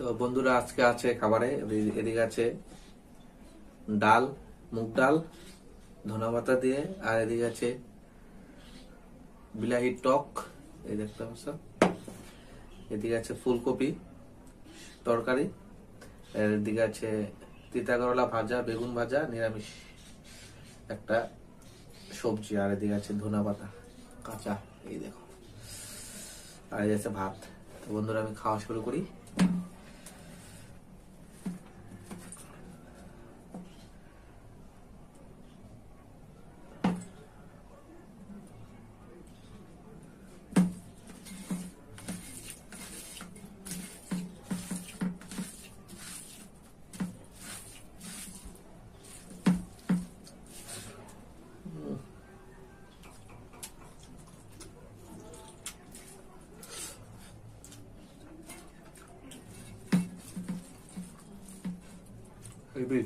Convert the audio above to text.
তো বন্ধুরা আজকে আছে খাবারে এদিকে আছে ডাল, মুগ ডাল, ধনা পাতা দিয়ে, আর এদিকে আছে বিলাহি টক, এই দেখতে পাচ্ছ। এদিকে আছে ফুলকপি তরকারি, আর এদিকে আছে তিতা করলা ভাজা, বেগুন ভাজা, নিরামিষ একটা সবজি, আর এদিকে আছে ধনা পাতা কাঁচা, এই দেখো, আর এই আছে ভাত। তো বন্ধুরা আমি খাওয়া শুরু করি। হেভি।